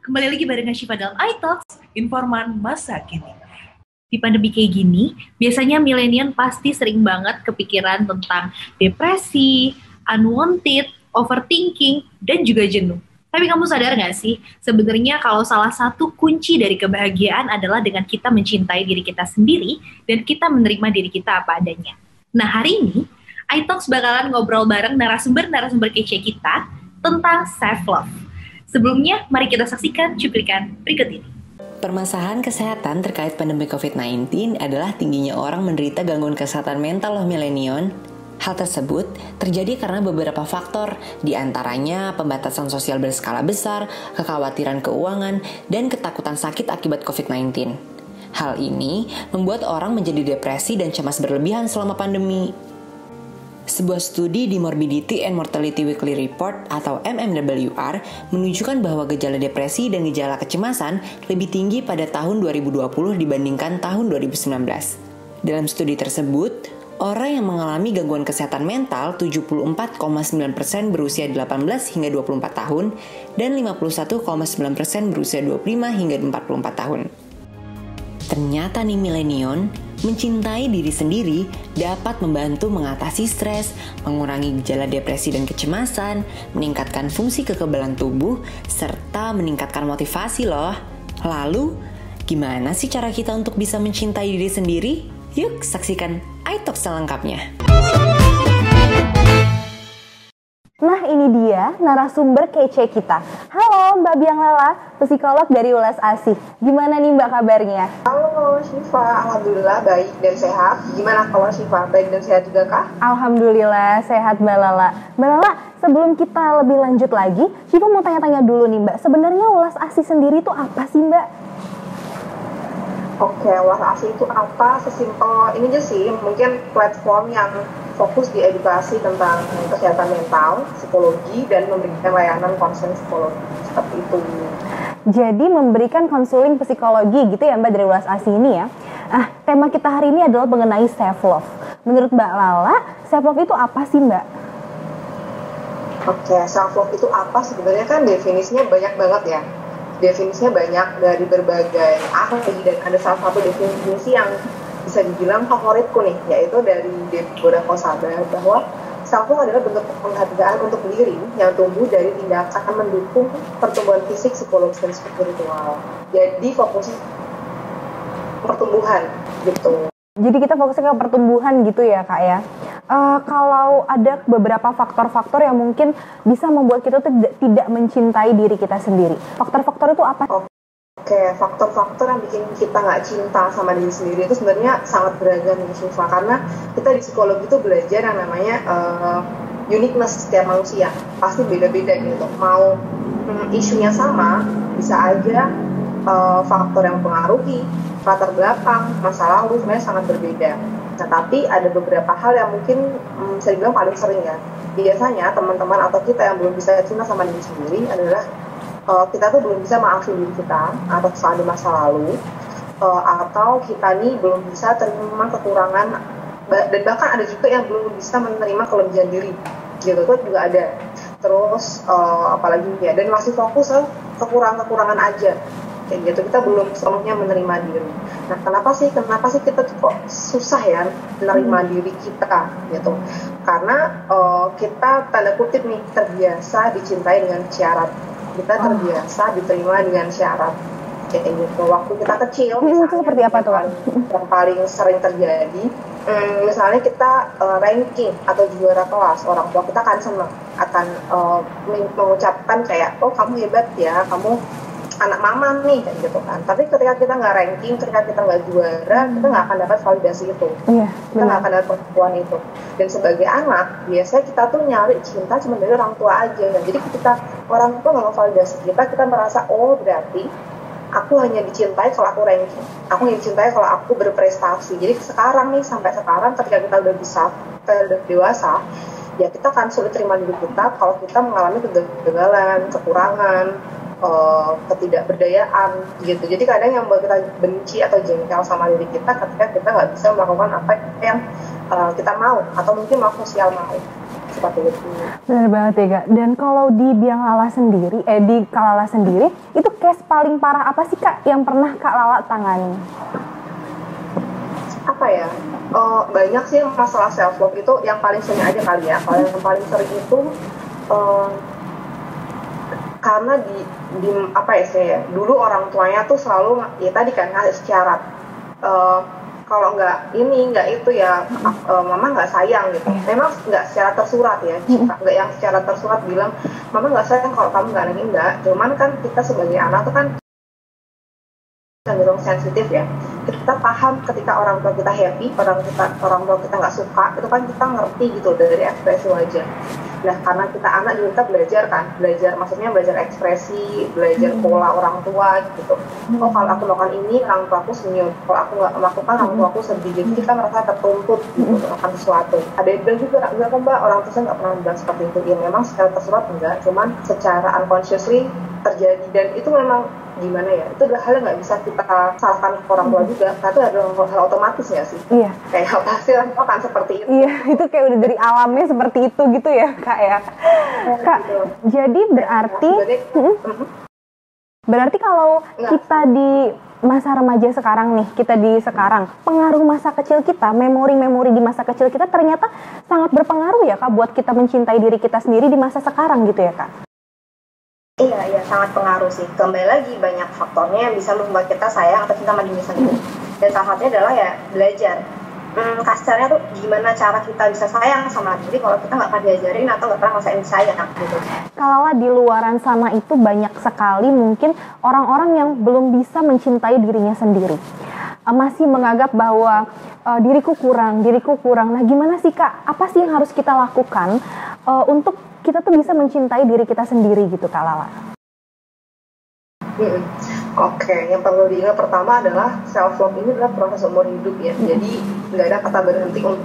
Kembali lagi bareng Syifa dalam iTalks, informan masa kini. Di pandemi kayak gini, biasanya milenial pasti sering banget kepikiran tentang depresi, unwanted, overthinking, dan juga jenuh. Tapi kamu sadar gak sih, sebenarnya kalau salah satu kunci dari kebahagiaan adalah dengan kita mencintai diri kita sendiri dan kita menerima diri kita apa adanya. Nah hari ini, iTalks bakalan ngobrol bareng narasumber-narasumber kece kita tentang self-love. Sebelumnya, mari kita saksikan cuplikan berikut ini. Permasalahan kesehatan terkait pandemi COVID-19 adalah tingginya orang menderita gangguan kesehatan mental loh milenial. Hal tersebut terjadi karena beberapa faktor, diantaranya pembatasan sosial berskala besar, kekhawatiran keuangan, dan ketakutan sakit akibat COVID-19. Hal ini membuat orang menjadi depresi dan cemas berlebihan selama pandemi. Sebuah studi di Morbidity and Mortality Weekly Report atau MMWR menunjukkan bahwa gejala depresi dan gejala kecemasan lebih tinggi pada tahun 2020 dibandingkan tahun 2019. Dalam studi tersebut, orang yang mengalami gangguan kesehatan mental 74,9% berusia 18 hingga 24 tahun dan 51,9% berusia 25 hingga 44 tahun. Ternyata nih milenial, mencintai diri sendiri dapat membantu mengatasi stres, mengurangi gejala depresi dan kecemasan, meningkatkan fungsi kekebalan tubuh, serta meningkatkan motivasi loh. Lalu, gimana sih cara kita untuk bisa mencintai diri sendiri? Yuk saksikan iTalks selengkapnya. Nah ini dia narasumber kece kita. Halo Mbak Biang Lala, psikolog dari Ulas Asih. Gimana nih Mbak kabarnya? Halo Syifa, Alhamdulillah baik dan sehat. Gimana kalau Syifa, baik dan sehat juga kah? Alhamdulillah sehat Mbak Lala. Mbak Lala, sebelum kita lebih lanjut lagi, Syifa mau tanya-tanya dulu nih Mbak. Sebenarnya Ulas Asih sendiri itu apa sih Mbak? Oke, Ulas Asih itu apa? Sesimpel ini aja sih, mungkin platform yang fokus di edukasi tentang kesehatan mental, psikologi, dan memberikan layanan konseling psikologi, seperti itu. Jadi memberikan konseling psikologi gitu ya Mbak dari Ulas Asih ini ya. Tema kita hari ini adalah mengenai self-love. Menurut Mbak Lala, self-love itu apa sih Mbak? Oke, self-love itu apa? Sebenarnya kan definisinya banyak banget ya. Definisinya banyak dari berbagai ahli, dan ada salah satu definisi yang bisa dibilang favoritku nih, yaitu dari Deborah Kosaba, bahwa self-love adalah bentuk penghargaan untuk diri yang tumbuh dari tindakan mendukung pertumbuhan fisik, psikologis, dan spiritual. Jadi fokusnya pertumbuhan gitu. Jadi kita fokusnya ke pertumbuhan gitu ya Kak ya. Kalau ada beberapa faktor-faktor yang mungkin bisa membuat kita tidak mencintai diri kita sendiri. Faktor-faktor itu apa? Oke, faktor-faktor yang bikin kita nggak cinta sama diri sendiri itu sebenarnya sangat beragam nih Syifa. Karena kita di psikologi itu belajar yang namanya uniqueness setiap manusia. Pasti beda-beda gitu. Mau isunya sama, bisa aja faktor yang mempengaruhi latar belakang, masa lalu sebenarnya sangat berbeda. Nah, tapi ada beberapa hal yang mungkin bisa dibilang paling sering ya. Biasanya teman-teman atau kita yang belum bisa cinta sama diri sendiri adalah kita tuh belum bisa maafin diri kita atau kesalahan di masa lalu, atau kita nih belum bisa terima kekurangan, dan bahkan ada juga yang belum bisa menerima kelebihan diri gitu, itu juga ada. Terus apalagi ya, dan masih fokus ke kekurangan aja kayak gitu, kita belum sepenuhnya menerima diri. Nah kenapa sih kita tuh kok susah ya menerima diri kita gitu? Karena kita tanda kutip nih terbiasa dicintai dengan syarat, kita terbiasa diterima dengan syarat kayak gitu. Waktu kita kecil Itu seperti apa tuh? Yang paling sering terjadi, misalnya kita ranking atau juara kelas, orang tua kita kan senang akan mengucapkan kayak, oh kamu hebat ya, kamu anak mama nih kayak gitu kan. Tapi ketika kita nggak ranking, ketika kita nggak juara, kita nggak akan dapat validasi itu. Kita nggak akan dapat pengakuan itu. Dan sebagai anak, biasanya kita tuh nyari cinta cuma dari orang tua aja. Nah, jadi ketika orang tua nggak mau validasi kita merasa, oh berarti aku hanya dicintai kalau aku ranking, aku hanya dicintai kalau aku berprestasi. Jadi sekarang nih, sampai sekarang ketika kita udah besar, kita udah dewasa, ya kita akan sulit terima diri kita kalau kita mengalami kegagalan, kekurangan, ketidakberdayaan gitu. Jadi kadang yang membuat kita benci atau jengkel sama diri kita ketika kita nggak bisa melakukan apa yang kita mau atau mungkin mau sosial mau seperti itu. Benar banget ya Kak. Dan kalau di Biang Lala sendiri, di Kak Lala sendiri, itu case paling parah apa sih Kak yang pernah Kak Lala tangani? Apa ya? Banyak sih masalah self love itu, yang paling sering aja kali ya. Kalau yang paling sering itu karena di apa ya sih ya, dulu orang tuanya tuh selalu ya tadi kan ngasih syarat, kalau nggak ini nggak itu ya mama nggak sayang gitu. Memang nggak secara tersurat ya, nggak yang secara tersurat bilang mama nggak sayang kalau kamu nggak ini, enggak. Cuman kan kita sebagai anak tuh kan cenderung sensitif ya. Kita paham ketika orang tua kita happy, orang tua kita nggak suka, itu kan kita ngerti gitu dari ekspresi wajah. Nah, karena kita anak juga kita belajar maksudnya belajar ekspresi, belajar pola orang tua gitu. Oh, kalau aku melakukan ini, orang tua aku senyum. Kalau aku nggak melakukan, orang tua aku sedih. Jadi kita merasa tertuntut gitu, melakukan sesuatu. Ada yang bilang juga, enggak kok Mbak, orang tua saya nggak pernah bilang seperti itu. Ya memang secara tersurat enggak, cuman secara unconsciously terjadi, dan itu memang gimana ya, itu adalah hal yang nggak bisa kita salahkan ke orang tua juga, karena itu adalah hal otomatis ya sih. Iya. Kayak pasti orang tua kan seperti itu. Iya, itu kayak udah dari alamnya seperti itu gitu ya Kak ya. Kak, gitu. Jadi berarti kalau kita di masa remaja sekarang nih, kita di sekarang, pengaruh masa kecil kita, memori-memori di masa kecil kita ternyata sangat berpengaruh ya Kak buat kita mencintai diri kita sendiri di masa sekarang gitu ya Kak. Iya, sangat pengaruh sih. Kembali lagi banyak faktornya yang bisa membuat kita sayang atau cinta sama diri sendiri. Dan salah satunya adalah ya belajar. Kasarnya tuh gimana cara kita bisa sayang sama diri kalau kita nggak pernah diajarin atau nggak pernah ngerasain sayang gitu. Kalau di luaran sana itu banyak sekali mungkin orang-orang yang belum bisa mencintai dirinya sendiri. Masih menganggap bahwa diriku kurang. Nah, gimana sih Kak? Apa sih yang harus kita lakukan untuk kita tuh bisa mencintai diri kita sendiri gitu Kak Lala? Oke, yang perlu diingat pertama adalah self love ini adalah proses umur hidup ya. Jadi nggak ada kata berhenti untuk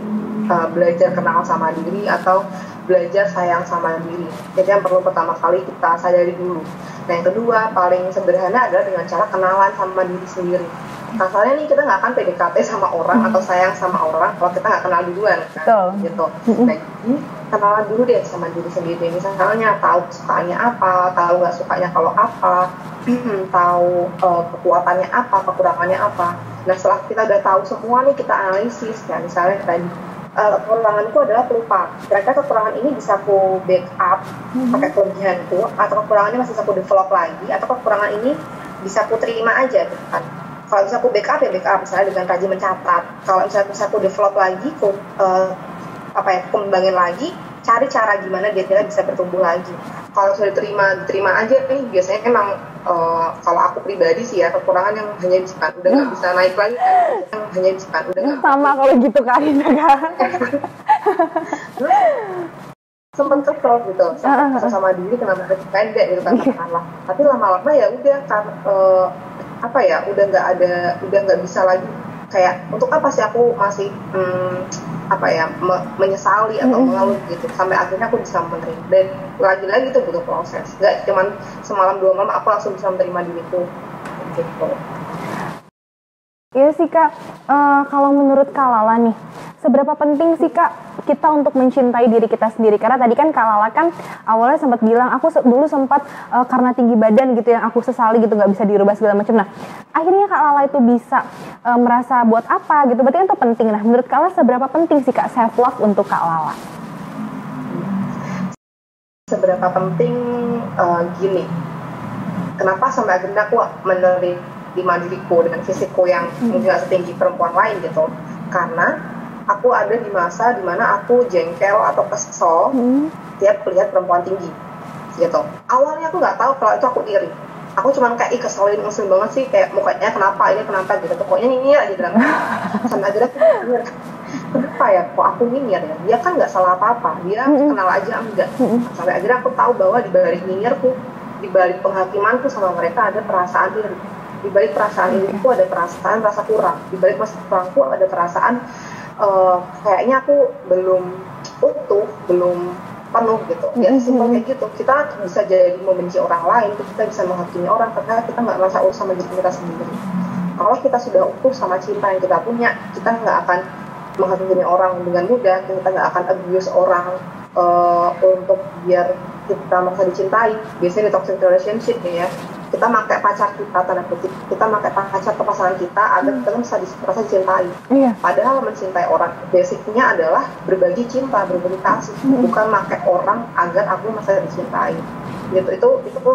belajar kenal sama diri atau belajar sayang sama diri. Jadi yang perlu pertama kali kita sadari dulu. Nah, yang kedua paling sederhana adalah dengan cara kenalan sama diri sendiri. Kasarnya nih kita nggak akan PDKT sama orang atau sayang sama orang kalau kita nggak kenal duluan kan, gitu. Nah, jadi kenalan dulu deh sama diri sendiri. Misalnya tahu sukanya apa, tahu nggak sukanya kalau apa, tahu kekuatannya apa, kekurangannya apa. Nah, setelah kita udah tahu semua nih, kita analisis ya. Misalnya tadi kekuranganku adalah pelupa. Kira-kira kekurangan ini bisa aku backup pakai kelebihanku, atau kekurangannya masih bisa aku develop lagi, atau kekurangan ini bisa aku terima aja gitu kan. Kalau bisa aku backup ya backup, misalnya dengan rajin mencatat. Kalau misalnya bisa aku develop lagi, aku kembangin lagi, cari cara gimana dia bisa bertumbuh lagi. Kalau sudah diterima aja nih, biasanya emang kalau aku pribadi sih ya, kekurangan yang hanya bisa udah nggak bisa naik lagi kan, yang hanya bisa udah nggak sama kalau gitu Kak Rina Kak. Sempet kesel gitu, sama diri kenapa pendek gitu katakanlah. Tapi lama-lama ya udah kan udah nggak bisa lagi, kayak untuk apa sih aku masih menyesali atau mengeluh gitu, sampai akhirnya aku bisa menerima. Dan lagi-lagi itu butuh proses, nggak cuman semalam 2 malam aku langsung bisa menerima diriku gitu. Iya sih Kak, kalau menurut Kak Lala nih, seberapa penting sih Kak kita untuk mencintai diri kita sendiri? Karena tadi kan Kak Lala kan awalnya sempat bilang, aku dulu sempat karena tinggi badan gitu yang aku sesali gitu, nggak bisa dirubah segala macam. Nah, akhirnya Kak Lala itu bisa merasa buat apa gitu, berarti kan itu penting. Nah, menurut Kak Lala seberapa penting sih Kak self love untuk Kak Lala? Seberapa penting gini, kenapa sampai akhirnya aku menerima diriku dengan fisikku yang mungkin gak setinggi perempuan lain gitu, karena aku ada di masa dimana aku jengkel atau kesel tiap lihat perempuan tinggi gitu. Awalnya aku nggak tahu kalau itu aku iri, aku cuman kayak keselin banget sih, kayak mukanya kenapa gitu, pokoknya nyinyir aja bilang. Sampai akhirnya aku nyinyir, kenapa ya kok aku nyinyir ya, dia kan nggak salah apa-apa, dia kenal aja enggak. Sampai akhirnya aku tahu bahwa di balik nyinyirku, di balik penghakimanku sama mereka ada perasaan iri. Di balik perasaan ini itu ada perasaan rasa kurang. Di balik rasa kurangku ada perasaan kayaknya aku belum utuh, belum penuh gitu. Ya simpel kayak gitu. Kita bisa jadi membenci orang lain, kita bisa menghakimi orang karena kita nggak merasa urus sama diri kita sendiri. Kalau kita sudah utuh sama cinta yang kita punya, kita nggak akan menghakimi orang dengan mudah, kita nggak akan abuse orang, untuk biar kita merasa dicintai, biasanya di toxic relationship ya, kita pakai pacar kita, tanda kutip, kita pakai pacar ke pasangan kita agar kita bisa merasa dicintai. Padahal mencintai orang basicnya adalah berbagi cinta, berbagi kasih, bukan pakai orang agar aku merasa dicintai. Gitu, itu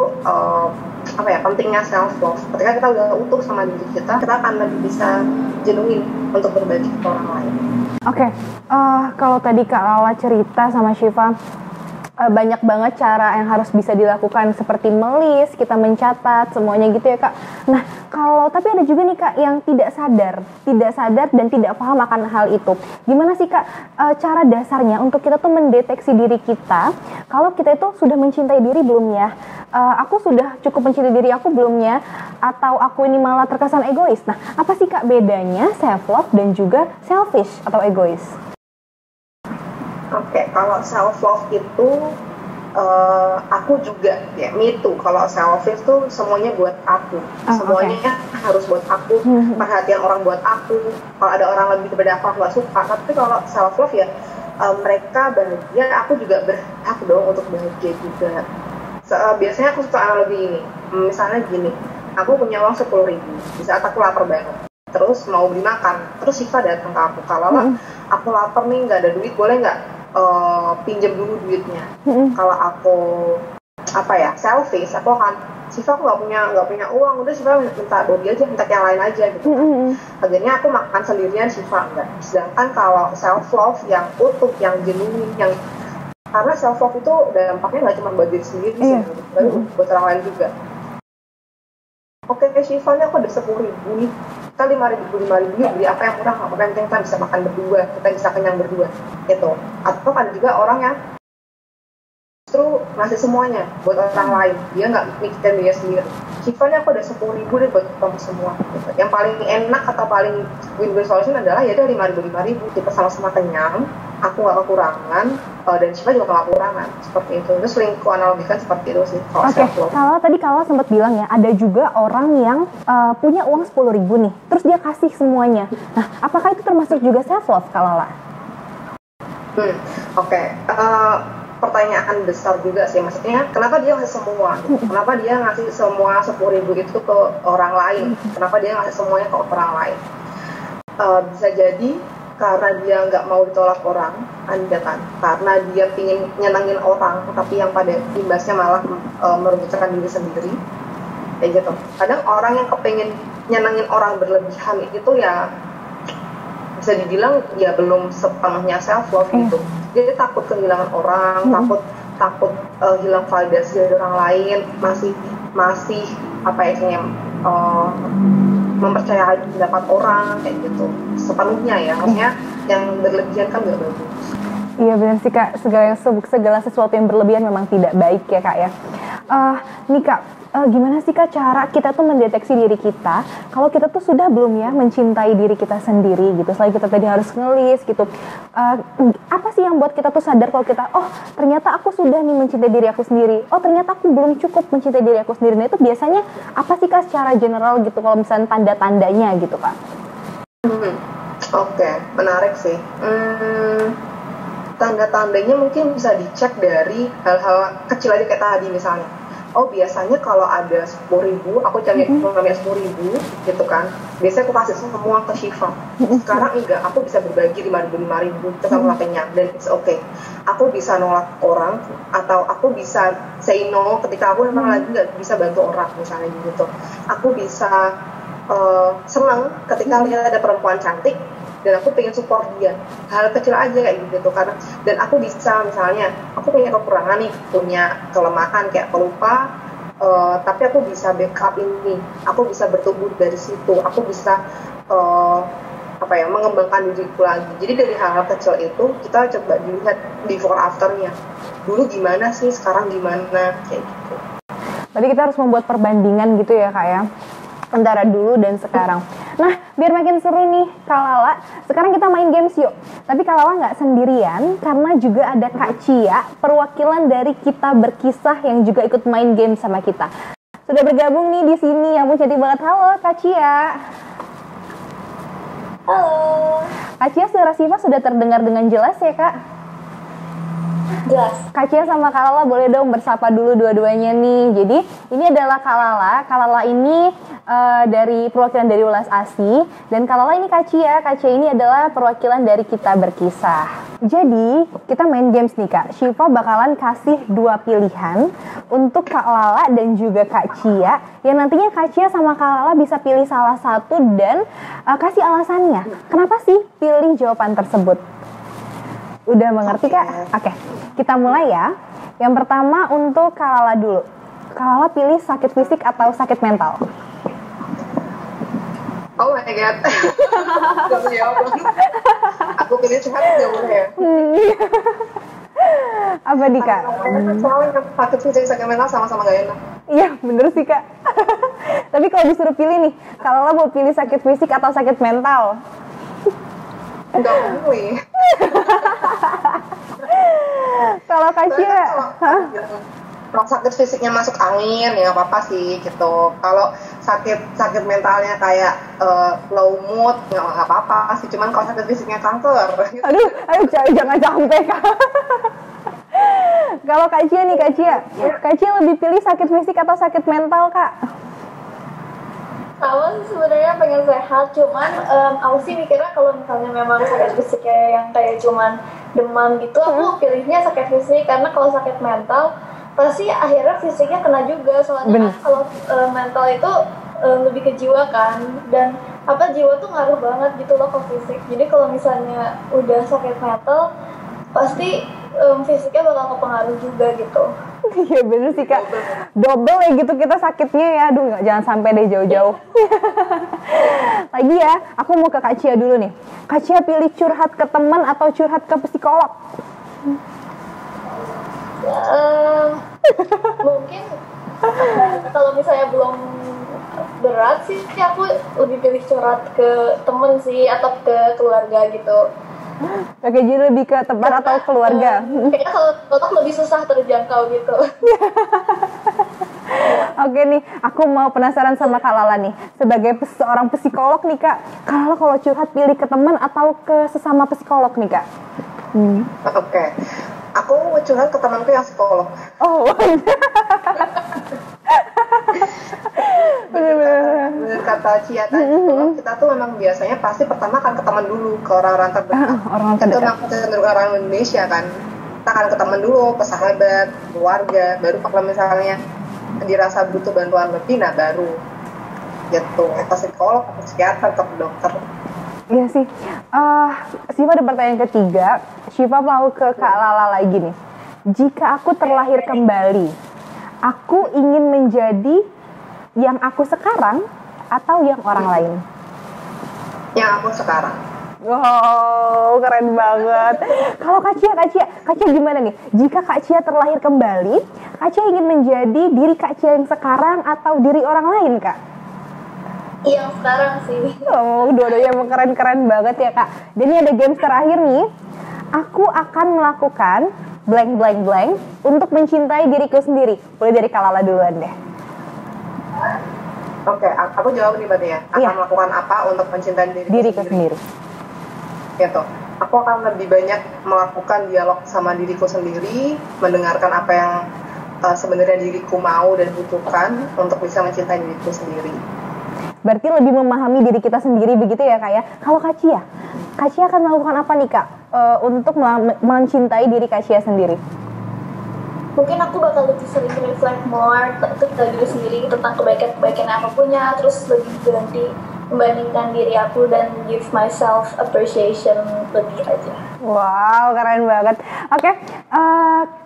pentingnya self love. Ketika kita udah utuh sama diri kita akan lebih bisa genuine untuk berbagi ke orang lain. Kalau tadi Kak Lala cerita sama Syifa, banyak banget cara yang harus bisa dilakukan seperti melis, kita mencatat, semuanya gitu ya Kak. Nah, tapi ada juga nih Kak yang tidak sadar dan tidak paham akan hal itu. Gimana sih Kak cara dasarnya untuk kita tuh mendeteksi diri kita, kalau kita itu sudah mencintai diri belum ya? Aku sudah cukup mencintai diri aku belum ya? Atau aku ini malah terkesan egois? Nah, apa sih Kak bedanya self love dan juga selfish atau egois? Kalau self love itu aku juga ya, me too. Kalau selfish tuh semuanya buat aku, semuanya harus buat aku, perhatian orang buat aku. Kalau ada orang lebih daripada aku nggak suka. Tapi kalau self love ya mereka bahagia, aku juga berhak dong untuk bahagia juga. Biasanya aku suka analogi ini, misalnya gini, aku punya uang 10.000 di saat aku lapar banget, terus mau beli makan, terus Syifa datang ke aku, kalau aku lapar nih nggak ada duit, boleh nggak pinjam dulu duitnya. Kalau aku selfish, aku akan Syifa aku nggak punya uang, udah Syifa minta Bobby aja, minta yang lain aja gitu. Akhirnya aku makan sendirian, Syifa enggak. Sedangkan kalau self love yang utuh, yang genuine, yang karena self love itu dampaknya nggak cuma buat diri sendiri sih, tapi buat orang lain juga. Syifa nih aku ada 10.000 nih, kita 5.000 yuk beli apa yang murah, apa yang penting kita bisa makan berdua, kita bisa kenyang berdua gitu. Atau ada juga orang yang justru ngasih semuanya buat orang lain, dia nggak mikirin dia sendiri. Syifa nih aku ada 10.000 deh buat kamu semua gitu. Yang paling enak atau paling win-win solution adalah ya udah 5.000 kita sama-sama kenyang, aku nggak kekurangan, dan Syifa juga nggak kekurangan, seperti itu. Itu sering analogikan seperti itu sih kalau self love. Kalau tadi Kala sempat bilang ya, ada juga orang yang punya uang 10.000 nih, terus dia kasih semuanya. Nah, apakah itu termasuk juga self love, Kala? Pertanyaan besar juga sih, maksudnya kenapa dia ngasih semua? Kenapa dia ngasih semua 10.000 itu ke orang lain? Kenapa dia ngasih semuanya ke orang lain? Bisa jadi karena dia nggak mau ditolak orang, karena dia pingin nyenangin orang, tapi yang pada imbasnya malah merugikan diri sendiri, kayak gitu. Kadang orang yang kepengen nyenangin orang berlebihan itu ya bisa dibilang ya belum sepenuhnya self love gitu. Dia takut kehilangan orang, takut hilang validasi dari orang lain, masih mempercayai pendapat orang kayak gitu sepenuhnya ya, maksudnya yang berlebihan kan gak bagus. Iya benar sih Kak, segala sesuatu yang berlebihan memang tidak baik ya Kak ya. Nih Kak, gimana sih Kak cara kita tuh mendeteksi diri kita kalau kita tuh sudah belum ya mencintai diri kita sendiri gitu. Selain kita tadi harus ngelis gitu, apa sih yang buat kita tuh sadar kalau kita ternyata aku sudah nih mencintai diri aku sendiri, ternyata aku belum cukup mencintai diri aku sendiri. Nah itu biasanya apa sih Kak secara general gitu kalau misalnya tanda-tandanya gitu Kak? Menarik sih. Tanda-tandanya mungkin bisa dicek dari hal-hal kecil aja kayak tadi misalnya. Biasanya kalau ada 10.000, aku cari ngambil 10.000 gitu kan. Biasanya aku kasih semua ke Syifa. Sekarang enggak, aku bisa berbagi 5.000 kita sama kenyang dan it's okay. Aku bisa nolak orang atau aku bisa say no ketika aku memang lagi nggak bisa bantu orang misalnya gitu. Aku bisa senang ketika lihat ada perempuan cantik dan aku pengen support dia, hal kecil aja kayak gitu. Karena dan aku bisa misalnya aku punya kekurangan nih, punya kelemahan kayak pelupa, tapi aku bisa backup ini, aku bisa bertumbuh dari situ, aku bisa mengembangkan diriku lagi. Jadi dari hal-hal kecil itu kita coba dilihat before afternya, dulu gimana sih, sekarang gimana kayak gitu. Berarti kita harus membuat perbandingan gitu ya Kak ya, antara dulu dan sekarang. Nah, biar makin seru nih Kak Lala, sekarang kita main games yuk. Tapi Kak Lala nggak sendirian, karena juga ada Kak Cia, perwakilan dari Kita Berkisah yang juga ikut main game sama kita. Sudah bergabung nih di sini, yang cantik banget. Halo Kak Cia. Halo. Kak Cia, suara Syifa sudah terdengar dengan jelas ya Kak? Jelas. Kak Cia sama Kak Lala boleh dong bersapa dulu dua-duanya nih. Jadi ini adalah Kak Lala. Kak Lala ini dari perwakilan dari Ulas ASI. Dan Kak Lala ini Kak Cia. Kak Cia ini adalah perwakilan dari Kita Berkisah. Jadi kita main games nih Kak. Syifa bakalan kasih 2 pilihan untuk Kak Lala dan juga Kak Cia. Yang nantinya Kak Cia sama Kak Lala bisa pilih salah satu dan kasih alasannya. Kenapa sih pilih jawaban tersebut? Udah mengerti Kak? Oke. Kita mulai ya. Yang pertama untuk Kak Lala dulu. Kak Lala pilih sakit fisik atau sakit mental? Oh my god. Gak bisa jawab. Aku pilih sehat jauh ya. Apa nih Kak? Soalnya sakit fisik sakit mental sama-sama gak enak. Iya bener sih Kak. Tapi kalau disuruh pilih nih, Kak Lala mau pilih sakit fisik atau sakit mental? Enggak pilih. Kalau Kak Cia, kalau sakit fisiknya masuk angin ya nggak apa-apa sih gitu. Kalau sakit mentalnya kayak low mood nggak apa-apa sih. Cuman kalau sakit fisiknya kanker. Gitu. aduh jangan sampai Kak. Kalau Kak Cia nih Kak Cia lebih pilih sakit fisik atau sakit mental Kak? Aku sih sebenarnya pengen sehat, cuman aku sih mikirnya kalau misalnya memang sakit fisiknya yang kayak cuman demam gitu, aku pilihnya sakit fisik. Karena kalau sakit mental pasti akhirnya fisiknya kena juga, soalnya kan kalau mental itu lebih ke jiwa kan, dan jiwa tuh ngaruh banget gitu loh ke fisik. Jadi kalau misalnya udah sakit mental pasti fisiknya bakal kepengaruh juga gitu. Iya bener sih Kak, double ya gitu kita sakitnya ya. Aduh jangan sampai deh jauh-jauh. Lagi ya, aku mau ke Kak Cia dulu nih. Kak Cia pilih curhat ke teman atau curhat ke psikolog? Mungkin kalau misalnya belum berat sih aku lebih pilih curhat ke temen sih atau ke keluarga gitu. Oke, jadi lebih ke teman atau keluarga? Kayaknya kalau lebih susah terjangkau gitu. Oke nih, aku mau penasaran sama Kak Lala nih. Sebagai seorang psikolog nih Kak, Kak Lala kalau curhat pilih ke teman atau ke sesama psikolog nih Kak? Oke. Aku curhat ke temanku yang psikolog. Oh. Bener kata Cia tadi, kita tuh memang biasanya pasti pertama akan ke teman dulu, ke orang-orang terdekat. Itu memang cenderung orang Indonesia kan. Kita akan ke teman dulu, ke sahabat, keluarga, baru kalau misalnya dirasa butuh bantuan lebih, nah baru gitu, ke psikolog, ke psikiater, ke dokter. Iya sih. Syifa ada pertanyaan ketiga. Syifa mau ke Kak Lala lagi nih. Jika aku terlahir kembali, aku ingin menjadi yang aku sekarang atau yang orang lain? Yang aku sekarang. Wow, keren banget. Kalau Kak Cia gimana nih? Jika Kak Cia terlahir kembali, Kak Cia ingin menjadi diri Kak Cia yang sekarang atau diri orang lain, Kak? Yang sekarang sih. Oh, dua-duanya emang keren-keren banget ya, Kak. Dan ini ada games terakhir nih. Aku akan melakukan blank untuk mencintai diriku sendiri. Boleh dari Kak Lala duluan deh. Oke, aku jawab nih berarti ya. Akan melakukan apa untuk mencintai diriku sendiri? Gitu. Aku akan lebih banyak melakukan dialog sama diriku sendiri, mendengarkan apa yang sebenarnya diriku mau dan butuhkan untuk bisa mencintai diriku sendiri. Berarti lebih memahami diri kita sendiri begitu ya Kak ya. Kalau Kak Cia akan melakukan apa nih Kak untuk mencintai diri Kak Cia sendiri? Mungkin aku bakal lebih sering reflect more ke diri sendiri tentang kebaikan-kebaikan yang aku punya, terus lebih berhenti membandingkan diri aku dan give myself appreciation lebih aja. Wow, keren banget. Oke,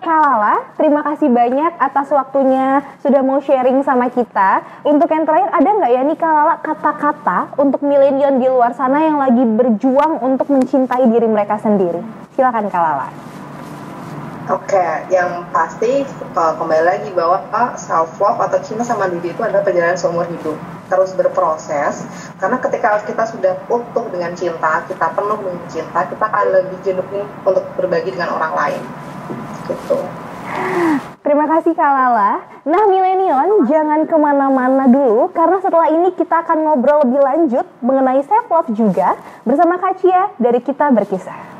Kak Lala, terima kasih banyak atas waktunya sudah mau sharing sama kita. Untuk yang terakhir, ada nggak ya nih Kak Lala kata-kata untuk milenial di luar sana yang lagi berjuang untuk mencintai diri mereka sendiri? Silakan Kak Lala. Oke, yang pasti kembali lagi bahwa self love atau cinta sama diri itu adalah perjalanan seumur hidup, terus berproses. Karena ketika kita sudah utuh dengan cinta, kita penuh dengan cinta, kita akan lebih genuine untuk berbagi dengan orang lain. Gitu. Terima kasih Kak Lala. Nah milenial, jangan kemana-mana dulu, karena setelah ini kita akan ngobrol lebih lanjut mengenai self love juga bersama Kak Cia dari Kita Berkisah.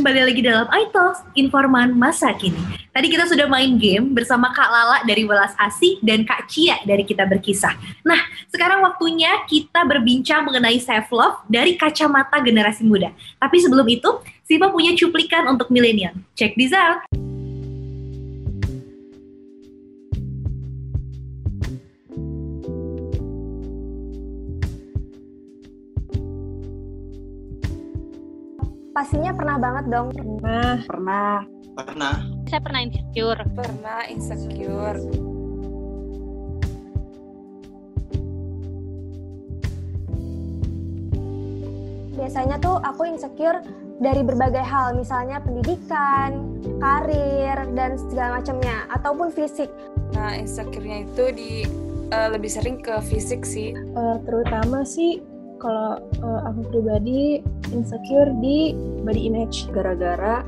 kembali lagi dalam iTalks, informan masa kini. Tadi kita sudah main game bersama Kak Lala dari Welas Asih dan Kak Cia dari Kita Berkisah. Nah, sekarang waktunya kita berbincang mengenai self-love dari kacamata generasi muda. Tapi sebelum itu, Siva punya cuplikan untuk milenial. Check this out! Pastinya pernah banget dong. Pernah. Saya pernah insecure. Pernah insecure. Biasanya tuh aku insecure dari berbagai hal, misalnya pendidikan, karir, dan segala macamnya, ataupun fisik. Nah, insecure-nya itu lebih sering ke fisik sih. Terutama sih kalau aku pribadi insecure di body image gara-gara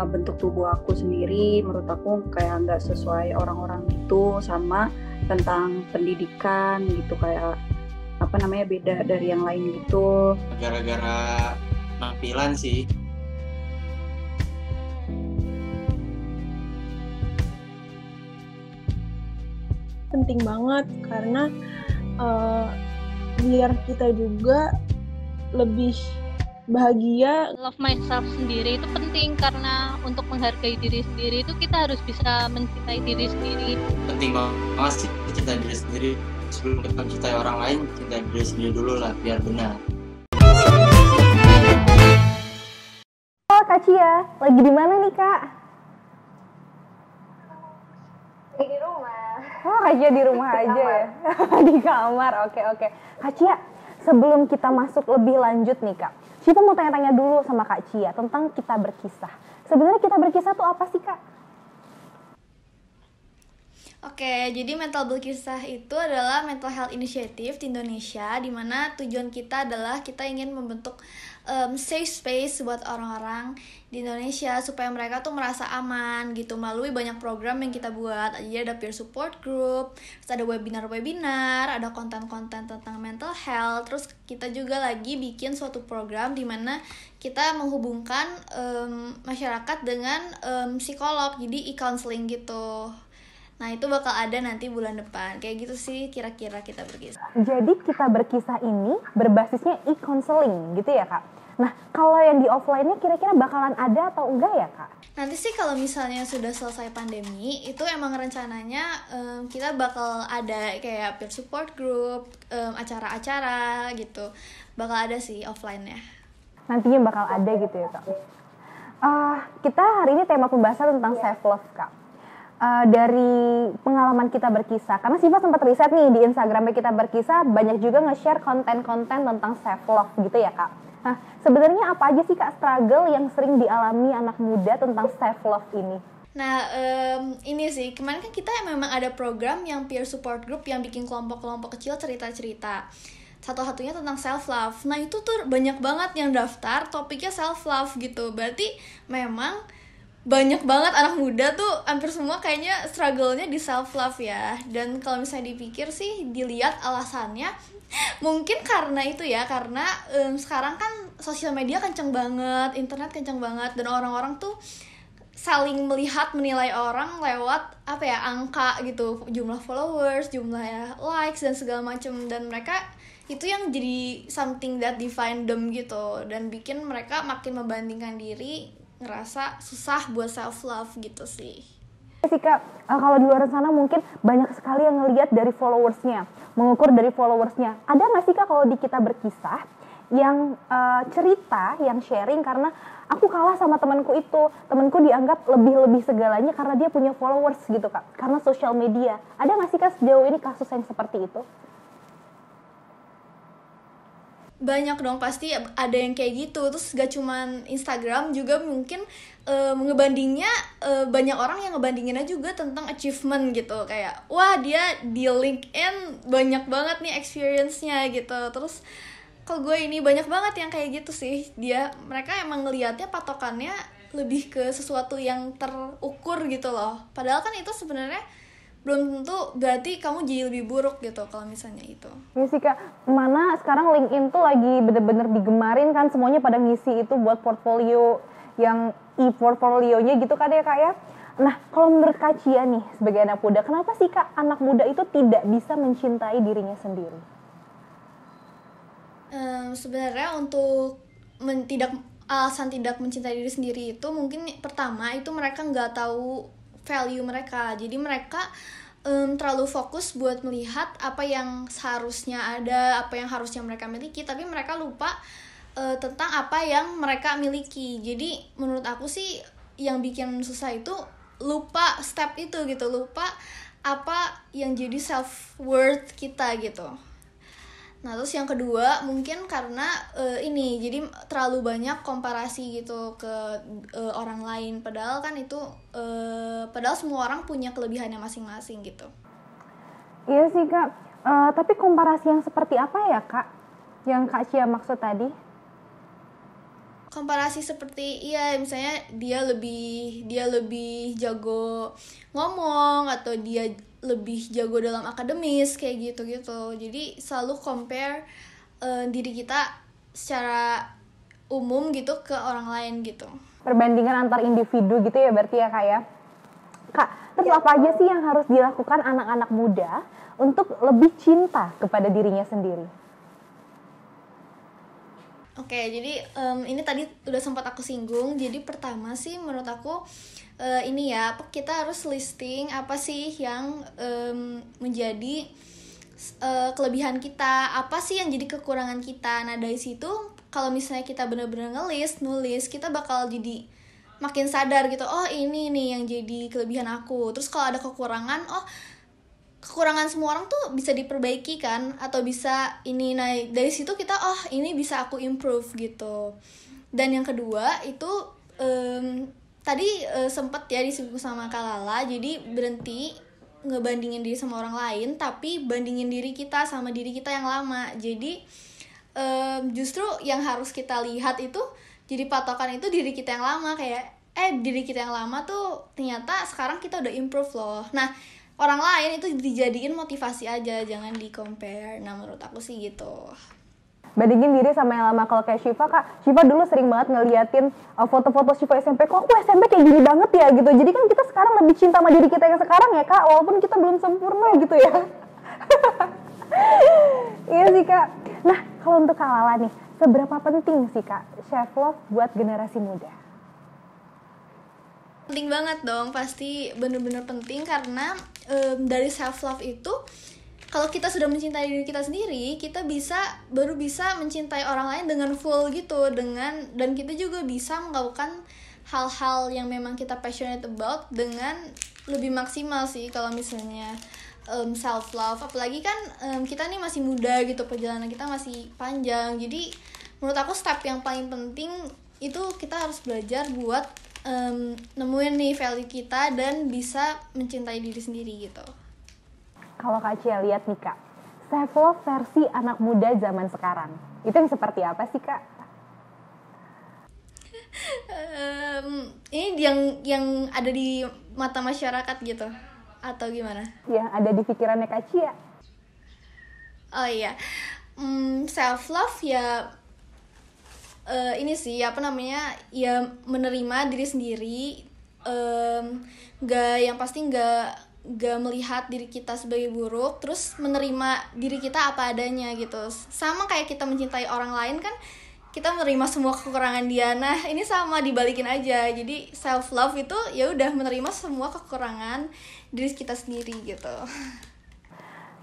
bentuk tubuh aku sendiri menurut aku kayak nggak sesuai orang-orang itu, sama tentang pendidikan gitu, kayak beda dari yang lain gitu. Gara-gara penampilan sih. Penting banget karena biar kita juga lebih bahagia. Love myself sendiri itu penting karena untuk menghargai diri sendiri itu kita harus bisa mencintai diri sendiri. Penting banget sih cinta diri sendiri. Sebelum kita mencintai orang lain, cintai diri sendiri dulu lah biar benar. Oh, Kak Cia, lagi di mana nih, Kak? Lagi di rumah. Oh, Kak Cia di rumah aja ya? Di kamar, oke. Kak Cia, sebelum kita masuk lebih lanjut nih, Kak, Siva mau tanya-tanya dulu sama Kak Cia tentang Kita Berkisah. Sebenarnya Kita Berkisah tuh apa sih, Kak? Oke, jadi Mental Berkisah itu adalah mental health initiative di Indonesia, di mana tujuan kita adalah kita ingin membentuk safe space buat orang-orang di Indonesia supaya mereka tuh merasa aman gitu melalui banyak program yang kita buat. Jadi ada peer support group, terus ada webinar-webinar, ada konten-konten tentang mental health. Terus kita juga lagi bikin suatu program di mana kita menghubungkan masyarakat dengan psikolog, jadi e-counseling gitu. Nah, itu bakal ada nanti bulan depan. Kayak gitu sih kira-kira Kita Berkisah. Jadi Kita Berkisah ini berbasisnya e-counseling gitu ya, Kak? Nah, kalau yang di offline-nya kira-kira bakalan ada atau enggak ya, Kak? Nanti sih kalau misalnya sudah selesai pandemi, itu emang rencananya kita bakal ada kayak peer support group, acara-acara gitu. Bakal ada sih offline-nya. Nantinya bakal ada gitu ya, Kak? Kita hari ini tema pembahasan tentang self-love, Kak. Dari pengalaman Kita Berkisah, karena Siva sempat riset nih di Instagramnya Kita Berkisah, banyak juga nge-share konten-konten tentang self-love gitu ya, Kak. Nah, sebenarnya apa aja sih, Kak, struggle yang sering dialami anak muda tentang self-love ini? Nah, ini sih, kemarin kan kita memang ada program yang peer support group yang bikin kelompok-kelompok kecil cerita-cerita. Satu-satunya tentang self-love. Nah, itu tuh banyak banget yang daftar topiknya self-love gitu. Berarti memang banyak banget anak muda tuh, hampir semua kayaknya struggle-nya di self-love ya. Dan kalau misalnya dipikir sih, dilihat alasannya, mungkin karena itu ya, karena sekarang kan sosial media kenceng banget, internet kenceng banget, dan orang-orang tuh saling menilai orang lewat angka gitu, jumlah followers, jumlah likes dan segala macam, dan mereka itu yang jadi something that define them gitu, dan bikin mereka makin membandingkan diri, ngerasa susah buat self love gitu sih. Kak, kalau di luar sana mungkin banyak sekali yang ngelihat dari followersnya, mengukur dari followersnya. Ada nggak sih, Kak, kalau di Kita Berkisah yang cerita, yang sharing karena aku kalah sama temanku itu, temanku dianggap lebih segalanya karena dia punya followers gitu, Kak, karena sosial media. Ada nggak sih, Kak, sejauh ini kasus yang seperti itu? Banyak dong, pasti ada yang kayak gitu. Terus gak cuman Instagram, juga mungkin ngebandingnya banyak orang yang ngebandinginnya juga tentang achievement gitu, kayak wah dia di LinkedIn banyak banget nih experience-nya gitu. Terus kalau gue ini banyak banget yang kayak gitu sih. Mereka emang ngelihatnya patokannya lebih ke sesuatu yang terukur gitu loh. Padahal kan itu sebenarnya belum tentu berarti kamu jadi lebih buruk gitu kalau misalnya itu. Iya sih, Kak, mana sekarang LinkedIn tuh lagi bener-bener digemarin kan, semuanya pada ngisi itu buat portfolio yang e-portfolio-nya gitu kan ya Kak ya. Nah, kalau menurut Kak Cia nih sebagai anak muda, kenapa sih Kak anak muda itu tidak bisa mencintai dirinya sendiri? Sebenarnya untuk alasan tidak mencintai diri sendiri itu mungkin pertama itu mereka nggak tahu value mereka. Jadi mereka terlalu fokus buat melihat apa yang seharusnya ada, apa yang harusnya mereka miliki, tapi mereka lupa tentang apa yang mereka miliki. Jadi menurut aku sih yang bikin susah itu lupa step itu gitu, lupa apa yang jadi self worth kita gitu. Nah terus yang kedua mungkin karena ini jadi terlalu banyak komparasi gitu ke orang lain, padahal kan itu padahal semua orang punya kelebihannya masing-masing gitu. Iya sih Kak, tapi komparasi yang seperti apa ya Kak yang Kak Cia maksud tadi? Komparasi seperti misalnya dia lebih jago ngomong atau dia lebih jago dalam akademis kayak gitu-gitu. Jadi selalu compare diri kita secara umum gitu ke orang lain gitu. Perbandingan antar individu gitu ya berarti ya Kak ya. Kak, terus apa aja sih yang harus dilakukan anak-anak muda untuk lebih cinta kepada dirinya sendiri? Oke, jadi ini tadi udah sempat aku singgung. Jadi pertama sih menurut aku kita harus listing apa sih yang menjadi kelebihan kita, apa sih yang jadi kekurangan kita. Nah dari situ kalau misalnya kita benar-benar nulis, kita bakal jadi makin sadar gitu, oh ini nih yang jadi kelebihan aku. Terus kalau ada kekurangan, kekurangan semua orang tuh bisa diperbaiki kan, atau bisa ini. Nah dari situ kita ini bisa aku improve gitu. Dan yang kedua itu tadi sempet ya disinggung sama Kak Lala, jadi berhenti ngebandingin diri sama orang lain, tapi bandingin diri kita sama diri kita yang lama. Jadi justru yang harus kita lihat itu jadi patokan itu diri kita yang lama, kayak diri kita yang lama tuh ternyata sekarang kita udah improve loh. Nah orang lain itu dijadiin motivasi aja, jangan di compare. Nah menurut aku sih gitu. Bandingin diri sama yang lama. Kalau kayak Syifa Kak, Syifa dulu sering banget ngeliatin foto-foto Syifa SMP, kok aku SMP kayak gini banget ya gitu. Jadi kan kita sekarang lebih cinta sama diri kita yang sekarang ya Kak, walaupun kita belum sempurna gitu ya. Iya sih Kak. Nah kalau untuk Kak Lala nih, seberapa penting sih Kak self love buat generasi muda? Penting banget dong, pasti bener-bener penting, karena dari self love itu kalau kita sudah mencintai diri kita sendiri, kita baru bisa mencintai orang lain dengan full gitu, dan kita juga bisa melakukan hal-hal yang memang kita passionate about dengan lebih maksimal sih kalau misalnya self love. Apalagi kan kita nih masih muda gitu, perjalanan kita masih panjang. Jadi menurut aku step yang paling penting itu kita harus belajar buat nemuin nih value kita dan bisa mencintai diri sendiri gitu. Kalau Kak Cia lihat nih Kak, self love versi anak muda zaman sekarang, itu yang seperti apa sih Kak? Ini yang ada di mata masyarakat gitu, atau gimana? Yang ada di pikirannya Kak Cia. Oh iya, self love ya ini sih ya menerima diri sendiri, gak melihat diri kita sebagai buruk, terus menerima diri kita apa adanya gitu. Sama kayak kita mencintai orang lain kan, kita menerima semua kekurangan dia. Nah ini sama, dibalikin aja. Jadi self love itu ya udah menerima semua kekurangan diri kita sendiri gitu.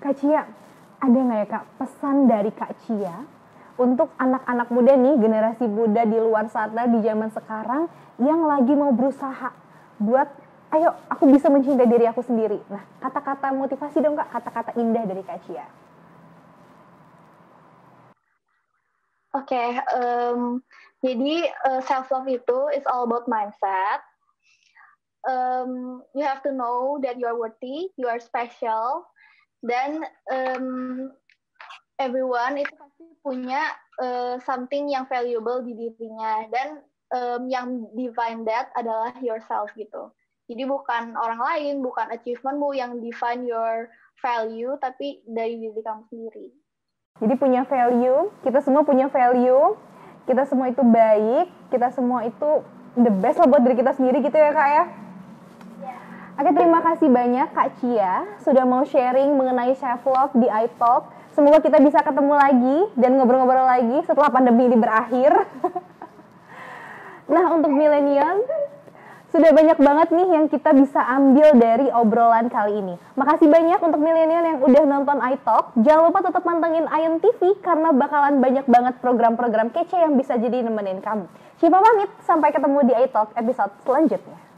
Kak Cia, ada nggak ya Kak pesan dari Kak Cia untuk anak-anak muda nih, generasi muda di luar sana di zaman sekarang yang lagi mau berusaha buat ayo aku bisa mencintai diri aku sendiri. Nah kata-kata motivasi dong Kak, kata-kata indah dari Kak Cia. Oke, jadi self love itu is all about mindset. You have to know that you are worthy, you are special, dan everyone itu pasti punya something yang valuable di dirinya, dan yang define that adalah yourself gitu. Jadi bukan orang lain, bukan achievementmu yang define your value, tapi dari diri kamu sendiri. Jadi punya value, kita semua punya value, kita semua itu baik, kita semua itu the best lah buat diri kita sendiri gitu ya Kak ya. Oke, terima kasih banyak Kak Cia sudah mau sharing mengenai self love di iTalk. Semoga kita bisa ketemu lagi dan ngobrol-ngobrol lagi setelah pandemi ini berakhir. Nah, untuk milenial, sudah banyak banget nih yang kita bisa ambil dari obrolan kali ini. Makasih banyak untuk milenial yang udah nonton iTalk. Jangan lupa tetap mantengin Ion TV karena bakalan banyak banget program-program kece yang bisa jadi nemenin kamu. Syifa pamit, sampai ketemu di iTalk episode selanjutnya.